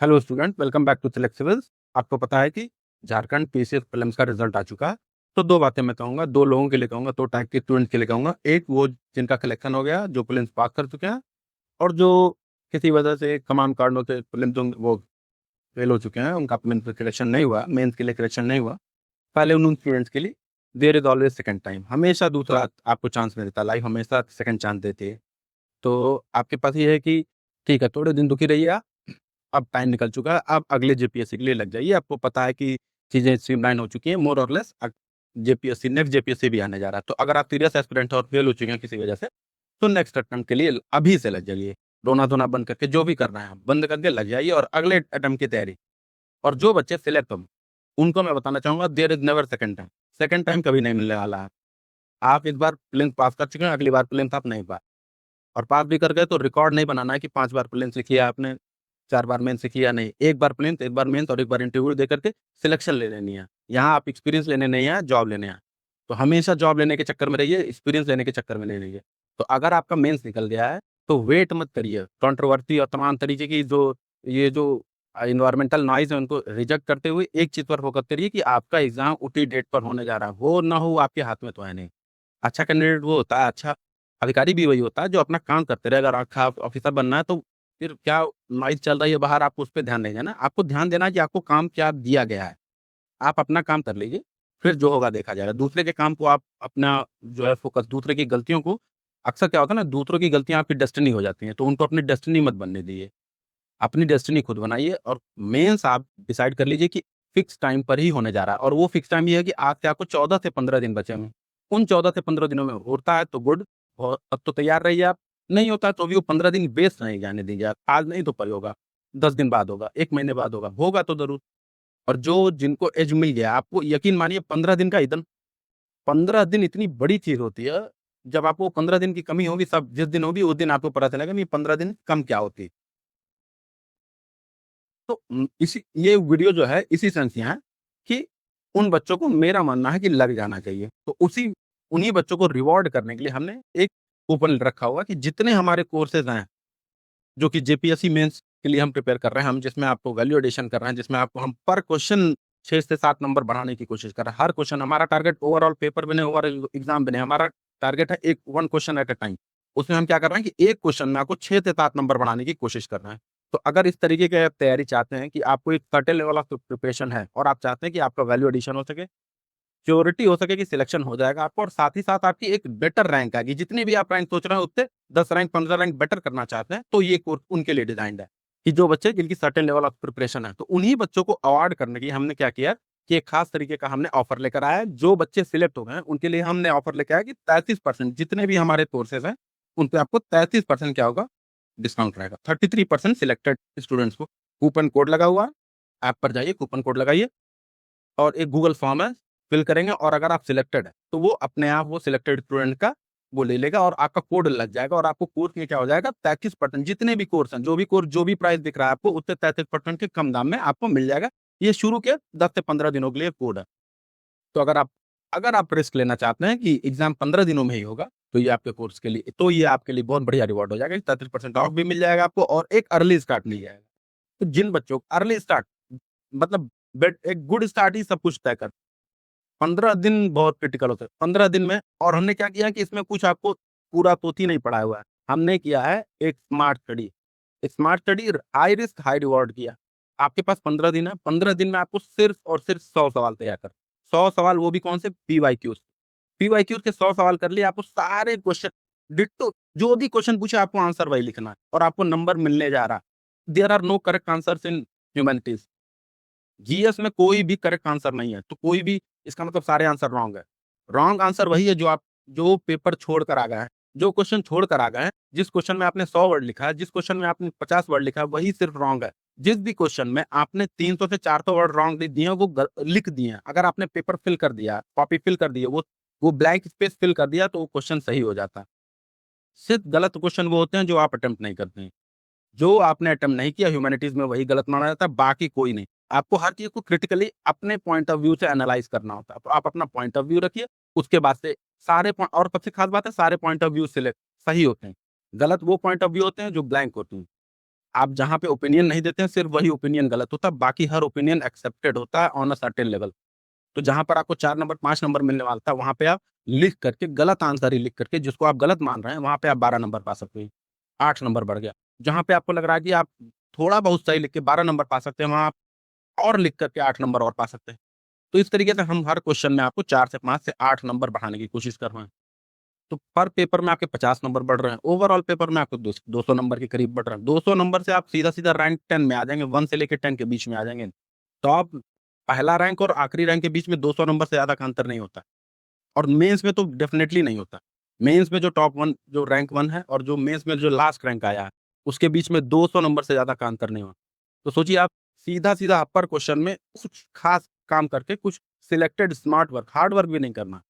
Hello student, welcome back to Select Civils. आपको पता है कि झारखंड पीसीएस प्रीलिम्स का रिजल्ट आ चुका है। तो दो बातें मैं कहूँगा, दो लोगों के लिए कहूँगा, दो टाइप के स्टूडेंट के लिए कहूँगा। एक वो जिनका सिलेक्शन हो गया, जो प्रीलिम्स पास कर चुके हैं, और जो किसी वजह से कमान कारणों से प्रीलिम्स वो फेल हो चुके हैं, उनका प्रीलिम्स सिलेक्शन नहीं हुआ, मेंस के लिए सिलेक्शन नहीं हुआ। पहले उन स्टूडेंट्स के लिए there is always second time, हमेशा दूसरा आपको चांस नहीं देता, लाइफ हमेशा सेकंड चांस देती है। तो आपके पास ये है कि ठीक है, थोड़े दिन दुखी रहिए आप, अब टाइम निकल चुका है, अब अगले जेपीएससी के लिए लग जाइए। आपको पता है कि चीज़ें स्ट्रीमलाइन हो चुकी हैं मोर और लेस। जेपीएससी, नेक्स्ट जेपीएससी भी आने जा रहा है। तो अगर आप सीरियस एस्पिरेंट और फेल हो चुके हैं किसी वजह से, तो नेक्स्ट अटेम्प्ट के लिए अभी से लग जाइए। रोना-धोना बंद करके जो भी करना है बंद करके लग जाइए और अगले अटेम्प्ट की तैयारी। और जो बच्चे सिलेक्ट हों, उनको मैं बताना चाहूँगा, there is never second time. Second time कभी नहीं मिलने वाला है। आप एक बार प्रीलिम्स पास कर चुके हैं, अगली बार प्रीलिम्स आप नहीं पास, और पास भी कर गए तो रिकॉर्ड नहीं बनाना है कि 5 बार प्रीलिम्स से किया आपने, 4 बार मेंस से किया, नहीं। 1 बार प्रीलिम्स, 1 बार मेंस और 1 बार इंटरव्यू दे करके सिलेक्शन ले लेनी है। यहाँ आप एक्सपीरियंस लेने नहीं आए, जॉब लेने आए। तो हमेशा जॉब लेने के चक्कर में रहिए, एक्सपीरियंस लेने के चक्कर में नहीं रहिए। तो अगर आपका मेंस निकल गया है, तो वेट मत करिए। कंट्रोवर्सी और तमाम तरीके की जो एनवायरमेंटल नॉइज़ है, उनको रिजेक्ट करते हुए एक चीज़ पर फोकस करिए कि आपका एग्ज़ाम उसी डेट पर होने जा रहा है। हो ना हो आपके हाथ में तो है नहीं। अच्छा कैंडिडेट वो होता है, अच्छा अधिकारी भी वही होता है जो अपना काम करते रहे। अगर अच्छा ऑफिसर बनना है, तो फिर क्या नॉइज़ चल रही है बाहर, आपको उस पे ध्यान नहीं देना। आपको ध्यान देना है कि आपको काम क्या दिया गया है। आप अपना काम कर लीजिए, फिर जो होगा देखा जाएगा। दूसरे के काम को आप अपना जो है फ़ोकस, दूसरे की गलतियों को, अक्सर क्या होता है ना, दूसरों की गलतियाँ आपकी डेस्टिनी हो जाती हैं, तो उनको अपनी डेस्टिनी मत बनने दीजिए। अपनी डेस्टिनी खुद बनाइए और मेंस आप डिसाइड कर लीजिए कि फिक्स टाइम पर ही होने जा रहा है, और वो फिक्स टाइम ये है कि आज से आपको 14 से 15 दिन बचे हैं। उन 14 से 15 दिनों में होता है तो गुड, और तब तो तैयार रहिए आप। नहीं होता है तो भी वो 15 दिन वेस्ट नहीं जाने दीजिए आप। आज नहीं तो कल होगा, 10 दिन बाद होगा, 1 महीने बाद होगा, होगा तो ज़रूर। और जो जिनको एज मिल गया, आपको यकीन मानिए 15 दिन का इतन 15 दिन इतनी बड़ी चीज़ होती है, जब आपको 15 दिन की कमी होगी, सब जिस दिन होगी उस दिन आपको पता चलेगा नहीं 15 दिन कम क्या होती है। तो इसी ये वीडियो जो है इसी सेंस यहाँ है कि उन बच्चों को, मेरा मानना है कि लग जाना चाहिए। तो उसी उन्हीं बच्चों को रिवॉर्ड करने के लिए हमने एक कूपन रखा हुआ कि जितने हमारे कोर्सेज़ हैं, जो कि जेपीएससी मेंस के लिए हम प्रिपेयर कर रहे हैं, हम जिसमें आपको वैल्यू एडिशन कर रहे हैं, जिसमें आपको हम पर क्वेश्चन 6 से 7 नंबर बढ़ाने की कोशिश कर रहे हैं। हर क्वेश्चन हमारा टारगेट, ओवरऑल पेपर बने, ओवरऑल एग्ज़ाम बने, हमारा टारगेट है एक 1 क्वेश्चन एट अ टाइम। उसमें हम क्या कर रहे हैं कि एक क्वेश्चन में आपको 6 से 7 नंबर बढ़ाने की कोशिश कर रहे हैं। तो अगर इस तरीके की आप तैयारी चाहते हैं कि आपको एक सर्टेन लेवल ऑफ प्रिपरेशन है, और आप चाहते हैं कि आपका वैल्यू एडिशन हो सके, श्योरिटी हो सके कि सिलेक्शन हो जाएगा आपको, और साथ ही साथ आपकी एक बेटर रैंक आएगी। जितनी भी आप रैंक सोच रहे हैं, उससे 10 रैंक, 15 रैंक बेटर करना चाहते हैं, तो ये कोर्स उनके लिए डिज़ाइन्ड है। कि जो बच्चे जिनकी सर्टेन लेवल ऑफ प्रिपरेशन है, तो उन्हीं बच्चों को अवार्ड करने के लिए हमने क्या किया कि एक खास तरीके का हमने ऑफर लेकर आया है। जो बच्चे सिलेक्ट हो गए हैं, उनके लिए हमने ऑफर लेके आया कि 33% जितने भी हमारे कोर्सेज़ हैं, उन पे आपको 33% क्या होगा, डिस्काउंट रहेगा। 33% सिलेक्टेड स्टूडेंट्स को। कूपन कोड लगा हुआ है, ऐप पर जाइए, कूपन कोड लगाइए, और एक गूगल फॉर्म है, फिल करेंगे, और अगर आप सिलेक्टेड हैं, तो वो अपने आप वो सिलेक्टेड स्टूडेंट का वो ले लेगा और आपका कोड लग जाएगा, और आपको कोर्स में क्या हो जाएगा, 33% जितने भी कोर्स हैं, जो भी कोर्स, जो भी प्राइस दिख रहा है आपको, उससे 33% के कम दाम में आपको मिल जाएगा। ये शुरू के 10 से 15 दिनों के लिए कोड है। तो अगर आप रिस्क लेना चाहते हैं कि एग्ज़ाम 15 दिनों में ही होगा, तो ये आपके लिए बहुत बढ़िया रिवॉर्ड हो जाएगा। 33% ऑफ भी मिल जाएगा आपको, और एक अर्ली स्टार्ट मिल जाएगा। तो जिन बच्चों को अर्ली स्टार्ट, मतलब एक गुड स्टार्ट ही सब कुछ तय कर। 15 दिन बहुत क्रिटिकल होते हैं। 15 दिन में, और हमने क्या किया कि इसमें कुछ आपको पूरा पोथी नहीं पढ़ाया हुआ है। हमने किया है एक smart study. Smart study, high risk high reward किया। आपके पास 15 दिन है, 15 दिन में आपको सिर्फ़ और सिर्फ़ 100 सवाल तैयार कर, 100 सवाल, वो भी कौन से, पीवाईक्यूज़। पीवाईक्यूज़ के 100 सवाल कर लिए, आपको सारे क्वेश्चन डिट्टो, जो भी क्वेश्चन पूछे आपको आंसर वही लिखना है, और आपको नंबर मिलने जा रहा है। There are no correct answers in humanities. GS में कोई भी करेक्ट आंसर नहीं है, तो कोई भी, इसका मतलब सारे आंसर रॉन्ग है। रॉन्ग आंसर वही है जो पेपर छोड़ कर आ गए हैं, जो क्वेश्चन छोड़ कर आ गए हैं, जिस क्वेश्चन में आपने 100 वर्ड लिखा है, जिस क्वेश्चन में आपने 50 वर्ड लिखा है, वही सिर्फ रॉन्ग है। जिस भी क्वेश्चन में आपने 300 से 400 वर्ड रॉन्ग लिख दिए हैं, वो लिख दिए हैं। अगर आपने पेपर फिल कर दिया, कॉपी फिल कर दी है, वो ब्लैंक स्पेस फिल कर दिया, तो वो क्वेश्चन सही हो जाता है। सिर्फ गलत क्वेश्चन वो होते हैं जो आप अटेम्प्ट नहीं करते हैं। जो आपने अटेम्प्ट नहीं किया ह्यूमैनिटीज़ में, वही गलत माना जाता है, बाकी कोई नहीं। आपको हर चीज़ को क्रिटिकली अपने पॉइंट ऑफ व्यू से एनालाइज़ करना होता है। तो आप अपना पॉइंट ऑफ व्यू रखिए, उसके बाद से सारे पॉइंट, और सबसे खास बात है, सारे पॉइंट ऑफ व्यू सही होते हैं। गलत वो पॉइंट ऑफ व्यू होते हैं जो ब्लैंक होते हैं। आप जहाँ पे ओपिनियन नहीं देते हैं, सिर्फ वही ओपिनियन गलत होता है, बाकी हर ओपिनियन एक्सेप्टेड होता है ऑन अ सर्टेन लेवल। तो जहाँ पर आपको 4 नंबर 5 नंबर मिलने वाला था, वहाँ पे आप लिख करके गलत आंसर ही लिख करके जिसको आप गलत मान रहे हैं, वहाँ पे आप 12 नंबर पा सकते हैं, 8 नंबर बढ़ गया। जहाँ पे आपको लग रहा है कि आप थोड़ा बहुत सही लिख के 12 नंबर पा सकते हैं, वहाँ आप और लिख करके 8 नंबर और पा सकते हैं। तो इस तरीके से हम हर क्वेश्चन में आपको 4 से 5 से 8 नंबर बढ़ाने की कोशिश कर रहे हैं। तो पर पेपर में आपके 50 नंबर बढ़ रहे हैं, ओवरऑल पेपर में आपको 200 नंबर के करीब बढ़ रहे हैं। 200 नंबर से आप सीधा-सीधा रैंक 10 में आ जाएँगे, 1 से लेके 10 के बीच में आ जाएँगे। टॉप पहला रैंक और आखिरी रैंक के बीच में 200 नंबर से ज़्यादा का अंतर नहीं होता और मेंस में तो डेफिनिटली नहीं होता। मेंस में जो टॉप 1 जो रैंक 1 है और जो मेंस में जो लास्ट रैंक आया है, उसके बीच में 200 नंबर से ज़्यादा का अंतर नहीं हुआ। तो सोचिए आप सीधा-सीधा अपर क्वेश्चन में कुछ खास काम करके कुछ selected smart work, hard work भी नहीं करना।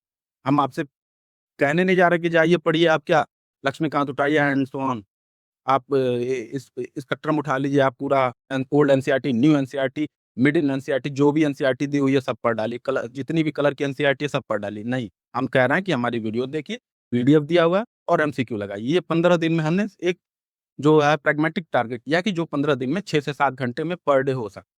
हम आपसे कहने नहीं जा रहे कि जाइए पढ़िए आप क्या लक्ष्मीकांत उठाइए एंड सो ऑन। आप इस स्पेक्ट्रम उठा लीजिए आप पूरा old NCERT, new NCERT, middle NCERT जो भी एनसीईआरटी दी हुई है सब पढ़ डालिए। कलर जितनी भी कलर की एनसीईआरटी है सब पढ़ डालिए। नहीं, हम कह रहे हैं कि हमारी वीडियो देखिए, पीडीएफ दिया हुआ है और एमसीक्यू लगाइए। ये 15 दिन में हमने एक जो है प्रैग्मैटिक टारगेट किया कि जो 15 दिन में 6 से 7 घंटे में पर डे हो सके।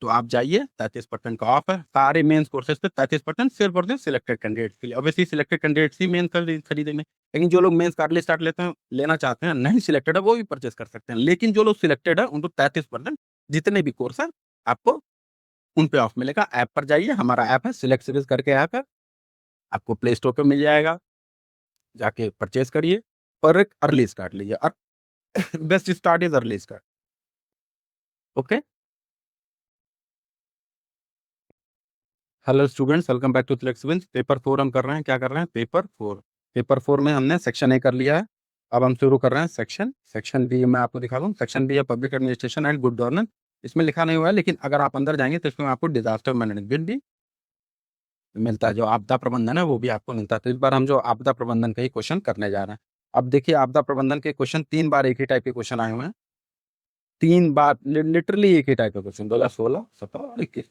तो आप जाइए 33% का ऑफ है। सारे मेंस कोर्सेज़ पे 33% सिर्फ और सिर्फ सिलेक्टेड कैंडिडेट्स के लिए। ऑब्वियसली सिलेक्टेड कैंडिडेट्स ही मेंस खरीदेंगे। लेकिन जो लोग मेंस का अर्ली स्टार्ट लेना चाहते हैं, नहीं सिलेक्टेड है, वो भी परचेज़ कर सकते हैं। लेकिन जो लोग सिलेक्टेड है, उनको 33% जितने भी कोर्स हैं, आपको उन पे ऑफ मिलेगा। ऐप पर जाइए, हमारा ऐप है सिलेक्ट सीरीज़ करके ऐप है। आपको प्ले स्टोर पे मिल जाएगा। जाके परचेज़ करिए और एक अर्ली स्टार्ट लीजिए। Best start is early start. Okay? Hello students, welcome back to flexible. Paper 4 हम कर रहे हैं, क्या कर रहे हैं? पेपर 4। पेपर 4 में हमने सेक्शन ए कर लिया है। अब हम शुरू कर रहे हैं सेक्शन बी। मैं आपको दिखा दूँ, सेक्शन बी है public administration and good governance. इसमें लिखा नहीं हुआ है, लेकिन अगर आप अंदर जाएँगे तो इसमें आपको डिज़ास्टर मैनेजमेंट भी मिलता है, जो आपदा प्रबंधन है वो भी आपको मिलता है। तो इस बार हम जो आपदा प्रबंधन का ही क्वेश्चन करने जा रहे हैं। अब देखिए आपदा प्रबंधन के क्वेश्चन 3 बार एक ही टाइप के क्वेश्चन आए हुए हैं। 3 बार लिटरली एक ही टाइप का क्वेश्चन 2016, 17 और 21।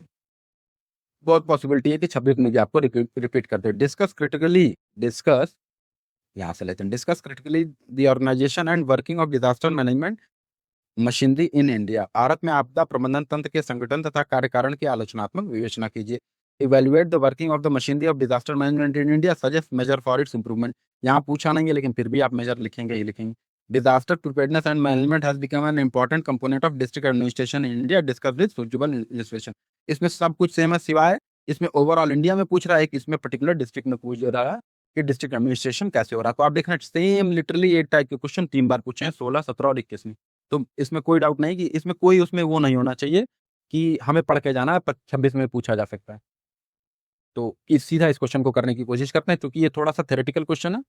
बहुत पॉसिबिलिटी है कि 26 में भी आपको रिपीट कर दे। डिस्कस यहाँ से लेते हैं। Discuss critically the organisation and working of disaster management machinery in India. Bharat में आपदा प्रबंधन तंत्र के संगठन तथा कार्यकारण की आलोचनात्मक विवेचना कीजिए। Evaluate the working of the machinery of disaster management in India, suggest measures for its improvement. यहाँ पूछा नहीं है, लेकिन फिर भी आप मेजर लिखेंगे ही लिखेंगे। Disaster preparedness and management has become an important component of district administration in India, discuss with suitable illustration. इसमें सब कुछ सेम है, सिवाय इसमें ओवरऑल इंडिया में पूछ रहा है, एक इसमें पर्टिकुलर डिस्ट्रिक्ट में पूछ रहा है कि डिस्ट्रिक्ट एडमिनिस्ट्रेशन कैसे हो रहा है। तो आप देख रहे हैं सेम लिटरली एक टाइप के क्वेश्चन 3 बार पूछे हैं, 16, 17 और 21 में। तो इसमें कोई डाउट नहीं कि इसमें कोई उसमें वो नहीं होना चाहिए कि हमें पढ़ के जाना है, 26 में पूछा जा सकता है। तो सीधा इस क्वेश्चन को करने की कोशिश करते हैं, क्योंकि ये थोड़ा-सा थ्योरेटिकल क्वेश्चन है,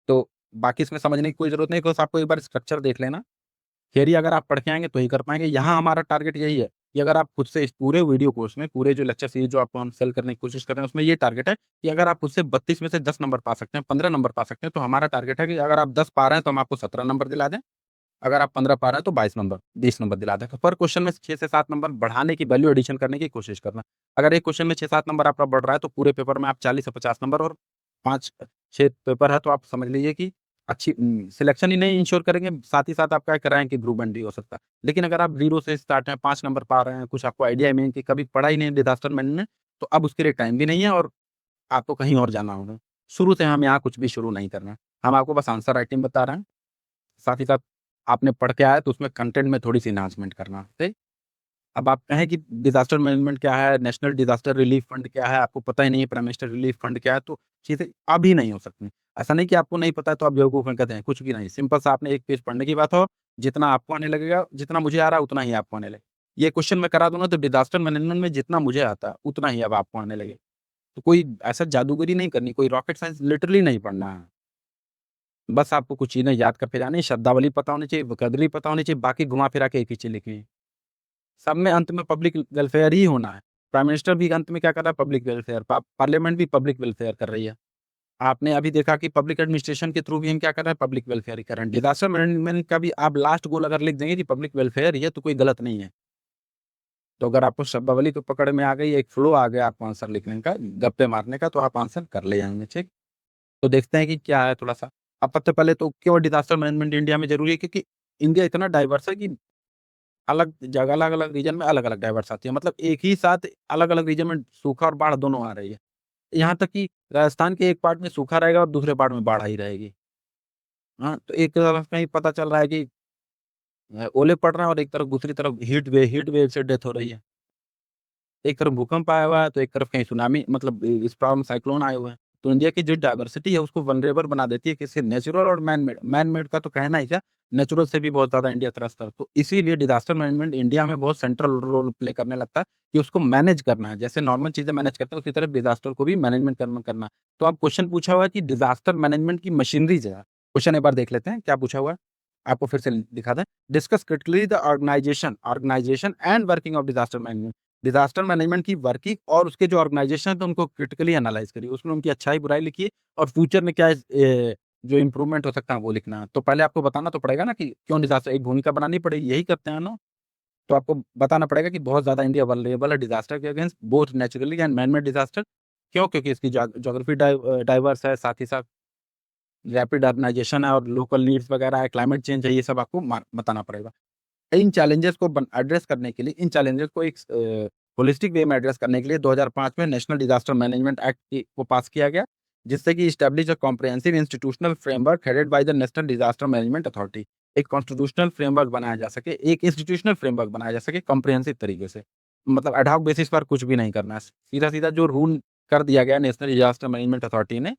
तो बाकी इसमें समझने की कोई ज़रूरत नहीं, बस आपको एक बार स्ट्रक्चर देख लेना। थियरी अगर आप पढ़ के आएँगे तो ही कर पाएँगे। यहाँ हमारा टारगेट यही है कि अगर आप खुद से इस पूरे वीडियो कोर्स में, पूरे जो लेक्चर सीरीज़ जो आपको हम सेल करने की कोशिश कर रहे हैं, उसमें ये टारगेट है कि अगर आप खुद से 32 में से 10 नंबर पा सकते हैं, 15 नंबर पा सकते हैं, तो हमारा टारगेट है कि अगर आप 10 पा रहे हैं, तो हम आपको 17 नंबर दिला दें। अगर आप 15 पा रहे हैं तो 22 नंबर, 20 नंबर दिला दें। तो पर क्वेश्चन में 6 से 7 नंबर बढ़ाने की, वैल्यू एडिशन करने की कोशिश करना। अगर एक क्वेश्चन में 6-7 नंबर आपका बढ़ रहा है, तो पूरे पेपर में आप 40 से 50 नंबर और 5-6 पेपर है, तो आप समझ लीजिए कि अच्छी सिलेक्शन ही नहीं इंश्योर करेंगे, साथ ही साथ आपका कराएँ कि इम्प्रूवमेंट भी हो सकता है। लेकिन अगर आप 0 से स्टार्ट हैं, 5 नंबर पा रहे हैं, कुछ आपको आइडिया नहीं है कि कभी पढ़ा ही नहीं डिज़ास्टर मैनेजमेंट, तो अब उसके लिए टाइम भी नहीं है और आपको कहीं और जाना होगा। शुरू से हम यहाँ कुछ भी शुरू नहीं कर रहे हैं। हम आपको बस आंसर राइटिंग बता रहे हैं। साथ ही साथ आपने पढ़ के आया तो उसमें कंटेंट में थोड़ी-सी एनहांसमेंट करना, ठीक? अब आप कहें कि डिज़ास्टर मैनेजमेंट क्या है, नेशनल डिज़ास्टर रिलीफ फंड क्या है, आपको पता ही नहीं है प्राइम मिनिस्टर रिलीफ फंड क्या है, तो चीज़ें अभी नहीं हो सकती। ऐसा नहीं कि आपको नहीं पता है तो आप बेवकूफ़ हैं कहते हैं, कुछ भी नहीं। सिंपल सा आपने 1 पेज पढ़ने की बात हो, जितना आपको आने लगेगा, जितना मुझे आ रहा है उतना ही आपको आने लगे। ये क्वेश्चन मैं करा दूँगा तो डिज़ास्टर मैनेजमेंट में जितना मुझे आता है, उतना ही अब आपको आने लगे। तो कोई ऐसा जादूगरी नहीं करनी, कोई रॉकेट साइंस लिटरली नहीं पढ़ना है। बस आपको कुछ चीज़ें याद करके जानी है, शब्दावली पता होनी चाहिए, वोकैब्युलरी पता होनी चाहिए, बाकी घुमा-फिरा के एक ही चीज़ लिखनी है। सब में अंत में पब्लिक वेलफेयर ही होना है। प्राइम मिनिस्टर भी अंत में क्या कर रहा है? Public welfare. पार्लियामेंट भी पब्लिक वेलफेयर कर रही है। आपने अभी देखा कि पब्लिक एडमिनिस्ट्रेशन के थ्रू भी हम क्या कर रहे हैं? पब्लिक वेलफेयर ही कर रहे हैं। डिज़ास्टर मैनेजमेंट का भी आप लास्ट गोल अगर लिख देंगे कि पब्लिक वेलफेयर ही है, तो कोई गलत नहीं है। तो अगर आपको शब्दावली तो पकड़ में आ गई, एक फ्लो आ गया आपको आंसर लिखने का, गप्पे मारने का, तो आप आंसर कर ले जाएँगे, ठीक? तो देखते हैं कि क्या है थोड़ा-सा। अब सबसे पहले तो क्यों डिज़ास्टर मैनेजमेंट इंडिया में ज़रूरी है? क्योंकि इंडिया इतना डाइवर्स है कि अलग जगह अलग-अलग रीजन में अलग-अलग डाइवर्स आती है। मतलब एक ही साथ अलग-अलग रीजन में सूखा और बाढ़ दोनों आ रही है। यहाँ तक कि राजस्थान के एक पार्ट में सूखा रहेगा और दूसरे पार्ट में बाढ़ आई रहेगी। हाँ, तो एक तरफ कहीं पता चल रहा है कि ओले पड़ रहे हैं और एक तरफ दूसरी तरफ हीट वेव से डेथ हो रही है। एक तरफ भूकंप आया हुआ है, तो एक तरफ कहीं सुनामी मतलब इस प्रॉब्लम साइक्लोन आए हुए हैं। तो इंडिया की जो डाइवर्सिटी है उसको वल्नरेबल बना देती है किसी नेचुरल और मैन मेड। मैन मेड का तो कहना ही क्या, नेचुरल से भी बहुत ज़्यादा इंडिया त्रस्त है। तो इसीलिए डिज़ास्टर मैनेजमेंट इंडिया में बहुत सेंट्रल रोल प्ले करने लगता है कि उसको मैनेज करना है। जैसे नॉर्मल चीज़ें मैनेज करते हैं उसी तरह डिज़ास्टर को भी मैनेजमेंट करना है। तो अब क्वेश्चन पूछा हुआ है कि डिज़ास्टर मैनेजमेंट की मशीनरी जो है, क्वेश्चन एक बार देख लेते हैं क्या पूछा हुआ है? आपको फिर से दिखा दें। Discuss critically the organisation and working of disaster management. Disaster management की वर्किंग और उसके जो ऑर्गनाइज़ेशन है तो उनको क्रिटिकली एनालाइज़ करिए। उसमें उनकी अच्छाई-बुराई लिखिए और फ्यूचर में क्या जो इम्प्रूवमेंट हो सकता है वो लिखना है। तो पहले आपको बताना तो पड़ेगा ना कि क्यों डिज़ास्टर एक भूमिका बनानी पड़ेगी, यही करते हैं ना। तो आपको बताना पड़ेगा कि बहुत ज़्यादा इंडिया वल्नरेबल है डिज़ास्टर के against both naturally and man made disaster. क्यों? क्योंकि इसकी ज्योग्राफी डाइवर्स है, साथ ही साथ रैपिड अर्बनाइज़ेशन है और लोकल नीड्स वगैरह है, क्लाइमेट चेंज है, ये सब आपको बताना पड़ेगा। इन चैलेंजेस को एड्रेस करने के लिए इन चैलेंजेस को एक होलिस्टिक वे में एड्रेस करने के लिए 2005 में नेशनल डिजास्टर मैनेजमेंट एक्ट को पास किया गया, जिससे कि establish a comprehensive institutional framework headed by the national disaster management authority. एक कॉन्स्टिट्यूशनल फ्रेमवर्क बनाया जा सके, एक इंस्टीट्यूशनल फ्रेमवर्क बनाया जा सके कॉम्प्रिहेंसिव तरीके से। मतलब एड हॉक बेसिस पर कुछ भी नहीं करना है। सीधा-सीधा जो रूल कर दिया गया नेशनल डिजास्टर मैनेजमेंट अथॉरिटी ने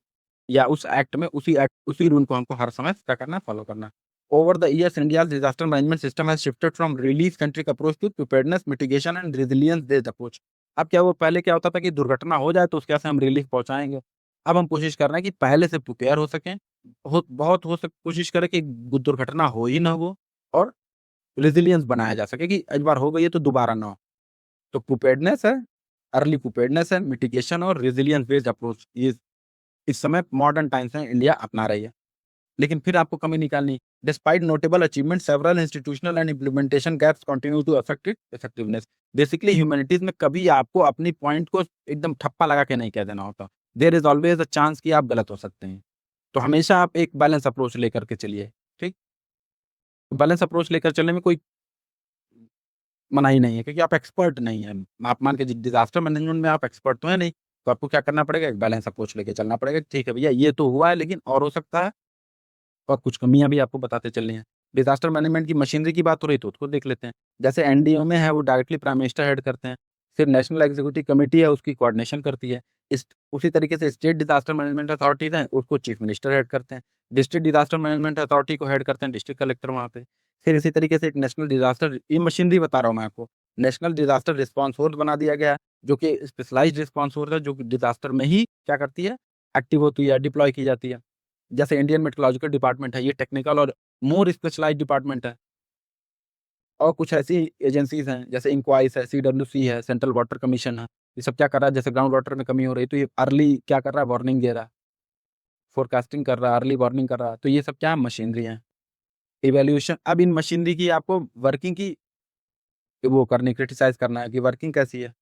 या उस एक्ट में उसी रूल को हमको हर समय क्या करना है, फॉलो करना है। Over the years, India's disaster management system has shifted from relief-centric approach to preparedness, mitigation and resilience-based approach। अब क्या वो पहले क्या होता था कि दुर्घटना हो जाए तो उसके कैसे हम रिलीफ पहुँचाएँगे। अब हम कोशिश कर रहे हैं कि पहले से प्रिपेयर हो सकें, बहुत हो सक कोशिश करें कि दुर्घटना हो ही ना हो और रेज़िलियंस बनाया जा सके कि एक बार हो गई है तो दोबारा ना हो। तो प्रिपेयर्डनेस है, अर्ली प्रिपेयर्डनेस है, मिटिगेशन और रेज़िलियंस बेस्ड अप्रोच ये इस समय मॉडर्न टाइम्स में इंडिया अपना रही है। लेकिन फिर आपको कमी निकालनी। Despite notable achievement several institutional and implementation gaps continue to affect it effectiveness. Basically humanities में कभी आपको अपनी पॉइंट को एकदम ठप्पा लगा के नहीं कह देना होता। There is always a chance कि आप गलत हो सकते हैं। तो हमेशा आप एक बैलेंस अप्रोच लेकर के चलिए, ठीक? बैलेंस अप्रोच लेकर चलने में कोई मनाही नहीं है क्योंकि आप एक्सपर्ट नहीं हैं। आप मान के डिज़ास्टर मैनेजमेंट में आप एक्सपर्ट तो हैं नहीं, तो आपको क्या करना पड़ेगा, एक बैलेंस अप्रोच लेके चलना पड़ेगा। ठीक है भैया, ये तो हुआ है लेकिन और हो सकता है और कुछ कमियाँ भी आपको बताते चलनी हैं। डिज़ास्टर मैनेजमेंट की मशीनरी की बात हो रही तो उसको देख लेते हैं। जैसे एनडीओ में है वो डायरेक्टली प्राइम मिनिस्टर हेड करते हैं। फिर नेशनल एग्ज़ीक्यूटिव कमिटी है उसकी कोऑर्डिनेशन करती है। इस उसी तरीके से स्टेट डिज़ास्टर मैनेजमेंट अथॉरिटीज़ हैं उसको चीफ मिनिस्टर हेड करते हैं। डिस्ट्रिक्ट डिज़ास्टर मैनेजमेंट अथॉरिटी को हेड करते हैं डिस्ट्रिक्ट कलेक्टर वहाँ पे। फिर इसी तरीके से एक नेशनल डिज़ास्टर ये मशीनरी बता रहा हूँ मैं आपको। नेशनल डिज़ास्टर रिस्पॉन्स फ़ोर्स बना दिया गया है, जो कि स्पेशलाइज़्ड रिस्पॉन्स फ़ोर्स है जो कि डिज़ास्टर में ही क्या करती है, एक्टिव होती है, डिप्लॉय की जाती है। जैसे इंडियन मेट्रोलॉजिकल डिपार्टमेंट है, ये टेक्निकल और मोर स्पेशलाइज़्ड डिपार्टमेंट है। और कुछ ऐसी एजेंसीज़ हैं, जैसे इंक्वाइस है, सीडब्ल्यूसी है, सेंट्रल वाटर कमीशन है। ये सब क्या कर रहा है, जैसे ग्राउंड वाटर में कमी हो रही है, तो ये अर्ली क्या कर रहा है, वार्निंग दे रहा है, फोरकास्टिंग कर रहा है, अर्ली वार्निंग कर रहा है। तो ये सब क्या है, मशीनरी है। इवैल्यूएशन अब इन मशीनरी की आपको वर्किंग की वो करनी क्रिटिसाइज़ करना है कि वर्किंग कैसी है।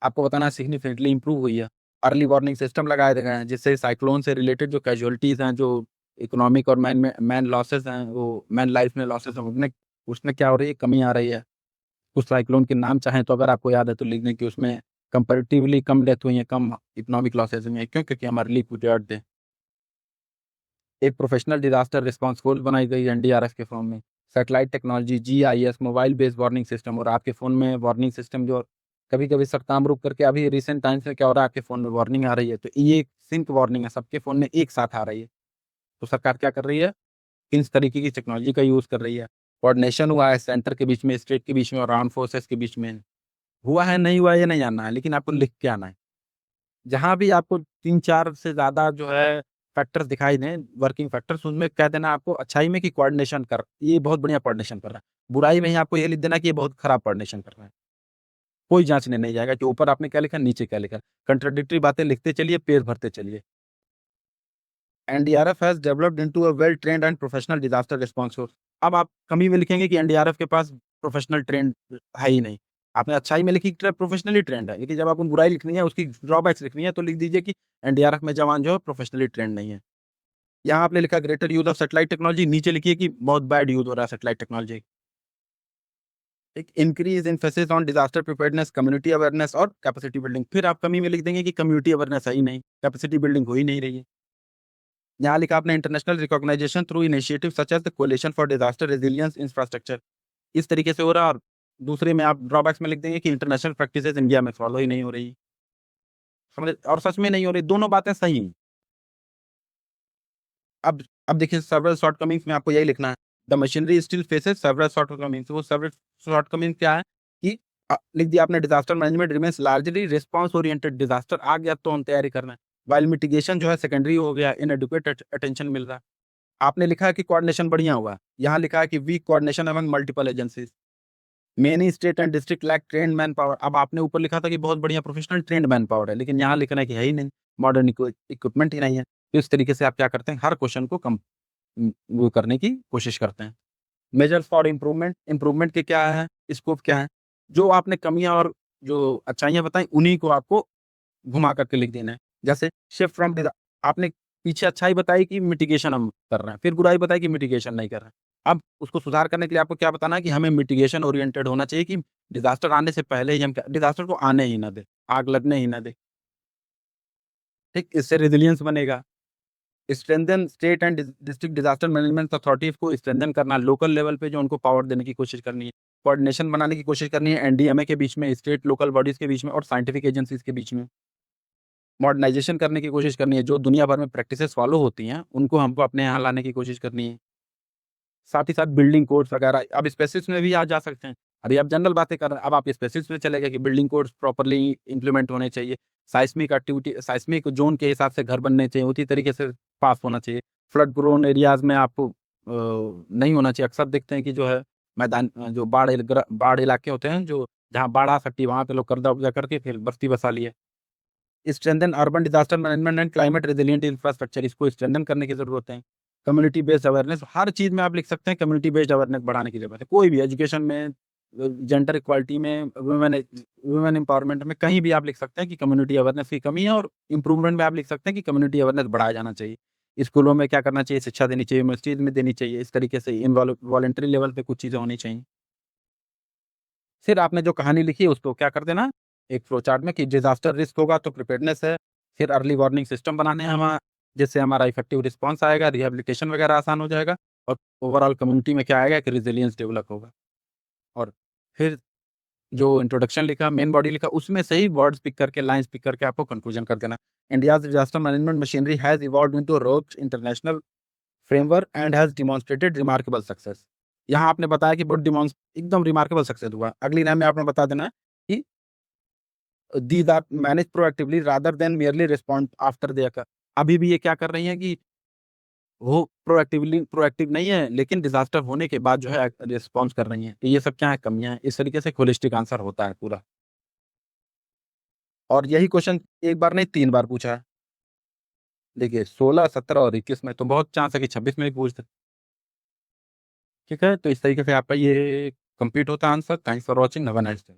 आपको बताना है सिग्निफिकेंटली इम्प्रूव हुई है। अर्ली वार्निंग सिस्टम लगाए गए हैं, जिससे साइक्लोन से रिलेटेड जो कैजुअल्टीज़ हैं, जो इकोनॉमिक और मैन लॉसेस हैं, वो मैन लाइफ में लॉसेस हैं, उसमें उसमें क्या हो रही है, कमी आ रही है। कुछ साइक्लोन के नाम चाहें तो अगर आपको याद है तो लिख दें कि उसमें कंपैरेटिवली कम डेथ हुई है, कम इकोनॉमिक लॉसेस हुई हैं। क्यों? क्योंकि हम अर्ली प्रिपेयर्ड थे। एक प्रोफेशनल डिज़ास्टर रिस्पॉन्स फ़ोर्स बनाई गई है एनडीआरएफ के फॉर्म में। Satellite technology, GIS, mobile based warning system और आपके फ़ोन में वार्निंग सिस्टम जो कभी-कभी सब काम रुक करके अभी रिसेंट टाइम्स में क्या हो रहा है, आपके फ़ोन में वार्निंग आ रही है। तो ये एक सिंक वार्निंग है, सबके फ़ोन में एक साथ आ रही है। तो सरकार क्या कर रही है, किस तरीके की टेक्नोलॉजी का यूज़ कर रही है। कोऑर्डिनेशन हुआ है सेंटर के बीच में, स्टेट के बीच में और आर्म्ड फोर्सेस के बीच में। हुआ है, नहीं हुआ है, ये नहीं जानना है, लेकिन आपको लिख के आना है। जहाँ भी आपको 3-4 से ज़्यादा जो है फैक्टर्स दिखाई दें, वर्किंग फैक्टर्स, उसमें कह देना आपको अच्छाई में कि कोऑर्डिनेशन कर ये बहुत बढ़िया कोऑर्डिनेशन कर रहा है। बुराई में ही आपको ये लिख देना कि ये बहुत खराब कोऑर्डिनेशन कर रहा है। कोई जाँचने नहीं जाएगा कि ऊपर आपने क्या लिखा, नीचे क्या लिखा। कंट्राडिक्टरी बातें लिखते चलिए, पेज भरते चलिए। NDRF has developed into a well trained and professional disaster response force. अब आप कमी में लिखेंगे कि एनडीआरएफ के पास प्रोफेशनल ट्रेंड है ही नहीं। आपने अच्छाई में लिखी कि प्रोफेशनली ट्रेंड है, लेकिन जब आपको बुराई लिखनी है, उसकी ड्रॉबैक्स लिखनी है, तो लिख दीजिए कि एनडीआरएफ में जवान जो है प्रोफेशनली ट्रेंड नहीं है। यहाँ आपने लिखा greater use of satellite technology, नीचे लिखिए कि बहुत बैड यूज हो रहा है सैटेलाइट टेक्नोलॉजी। एक increase emphasis on disaster preparedness, community awareness और कैपेसिटी बिल्डिंग। फिर आप कमी में लिख देंगे कि कम्युनिटी अवेयरनेस है ही नहीं, कैपेसिटी बिल्डिंग हो ही नहीं रही है। यहाँ लिखा आपने international recognition through initiative such as the coalition for disaster resilience infrastructure, इस तरीके से हो रहा है। और दूसरे में आप ड्रॉबैक्स में लिख देंगे कि इंटरनेशनल प्रैक्टिसेस इंडिया में फॉलो ही नहीं हो रही। समझे? और सच में नहीं हो रही, दोनों बातें सही हैं। अब देखिए सेवरल शॉर्टकमिंग्स में आपको यही लिखना है, the machinery still faces several shortcomings. वो सेवरल शॉर्टकमिंग्स क्या है कि लिख दिया आपने disaster management remains largely response oriented, disaster आ गया तो हम तैयारी करना है, वाइल मिटिगेशन जो है सेकेंडरी हो गया, इनएडिक्वेट अटेंशन मिल रहा है। आपने लिखा है कि कोऑर्डिनेशन बढ़िया हुआ, यहाँ लिखा है कि weak coordination among multiple agencies, many state and district lack trained manpower. अब आपने ऊपर लिखा था कि बहुत बढ़िया प्रोफेशनल ट्रेन्ड मैन पावर है, लेकिन यहाँ लिखना है कि है ही नहीं, मॉडर्न इक्विपमेंट ही नहीं है। तो इस तरीके से आप क्या करते हैं, हर क्वेश्चन को कम वो करने की कोशिश करते हैं। मेजर्स फॉर इम्प्रूवमेंट, इम्प्रूवमेंट के क्या है, स्कोप क्या है, जो आपने कमियां और जो अच्छाइयां बताई उन्हीं को आपको घुमा करके लिख देना है। जैसे शिफ्ट फ्रॉम, आपने पीछे अच्छाई बताई कि मिटिगेशन हम कर रहे हैं, फिर बुराई बताई कि मिटिगेशन नहीं कर रहे हैं। अब उसको सुधार करने के लिए आपको क्या बताना है कि हमें मिटिगेशन ओरिएंटेड होना चाहिए, कि डिजास्टर आने से पहले ही हम डिजास्टर को आने ही ना दे, आग लगने ही ना दे। ठीक, इससे रेजिलियंस बनेगा। Strengthen state and district disaster management authorities को स्ट्रेंथन करना, लोकल लेवल पे जो उनको पावर देने की कोशिश करनी है, कोऑर्डिनेशन बनाने की कोशिश करनी है एनडीएमए के बीच में, स्टेट लोकल बॉडीज के बीच में और साइंटिफिक एजेंसीज के बीच में। मॉडर्नाइजेशन करने की कोशिश करनी है, जो दुनिया भर में प्रैक्टिसेस फॉलो होती हैं उनको हमको अपने यहाँ लाने की कोशिश करनी है। साथ ही साथ बिल्डिंग कोड्स वगैरह, अब स्पेसिफिक्स में भी आ जा सकते हैं। अभी आप जनरल बातें कर रहे हैं, अब आप स्पेसिफिक्स में चले गए कि बिल्डिंग कोड्स प्रॉपर्ली इम्प्लीमेंट होने चाहिए, साइस्मिक एक्टिविटी, साइस्मिक जोन के हिसाब से घर बनने चाहिए, उसी तरीके से पास होना चाहिए। फ्लड प्रोन एरियाज में आपको नहीं होना चाहिए। अक्सर देखते हैं कि जो है मैदान जो बाढ़ इलाके होते हैं, जो जहाँ बाढ़ आ सकती है वहाँ पे लोग कर्जा उब्जा करके फिर बस्ती बसा लिए। Strengthen urban disaster management and climate resilient infrastructure, इसको स्ट्रेंथन करने की जरूरत है। कम्युनिटी बेस्ड अवेयरनेस, हर चीज में आप लिख सकते हैं कम्युनिटी बेस्ड अवेयरनेस बढ़ाने की जरूरत है। कोई भी एजुकेशन में, जेंडर इक्वालिटी में, वुमेन एम्पावरमेंट में, कहीं भी आप लिख सकते हैं कि कम्युनिटी अवेयरनेस की कमी है। और इंप्रूवमेंट में आप लिख सकते हैं कि कम्युनिटी अवेयरनेस बढ़ाया जाना चाहिए। स्कूलों में क्या करना चाहिए, शिक्षा देनी चाहिए, यूनिवर्सिटीज में देनी चाहिए। इस तरीके से वॉलंटरी लेवल पे कुछ चीजें होनी चाहिए। फिर आपने जो कहानी लिखी है उसको क्या कर देना, एक फ्लो चार्ट में, कि डिजास्टर रिस्क होगा तो प्रिपेयर्डनेस है, फिर अर्ली वार्निंग सिस्टम बनाने हैं हमारा, जिससे हमारा इफेक्टिव रिस्पॉन्स आएगा, रिहेबिलिटेशन वगैरह आसान हो जाएगा, और ओवरऑल कम्युनिटी में क्या आएगा कि रेजिलियंस डेवलप होगा। और फिर जो इंट्रोडक्शन लिखा, मेन बॉडी लिखा, उसमें से ही वर्ड्स पिक करके, लाइंस पिक करके आपको कंक्लूजन कर देना। India's disaster management machinery has evolved into robust international framework and has demonstrated remarkable success. यहाँ आपने बताया कि बहुत डिमॉन्स एकदम रिमार्केबल सक्सेस हुआ। अगली लाइन में आपने बता देना कि these are manage proactively rather than merely respond after they occur. अभी भी ये क्या कर रही हैं कि वो प्रोएक्टिव नहीं है, लेकिन डिजास्टर होने के बाद जो है रिस्पॉन्स कर रही हैं। तो ये सब क्या है, कमियां हैं। इस तरीके से एक होलिस्टिक आंसर होता है पूरा। और यही क्वेश्चन एक बार नहीं 3 बार पूछा है। देखिए 16, 17 और 21 में तो बहुत चांस है कि 26 में भी पूछ दे। ठीक है, तो इस तरीके से आपका ये कंप्लीट होता है answer. Thanks for watching, have a nice day.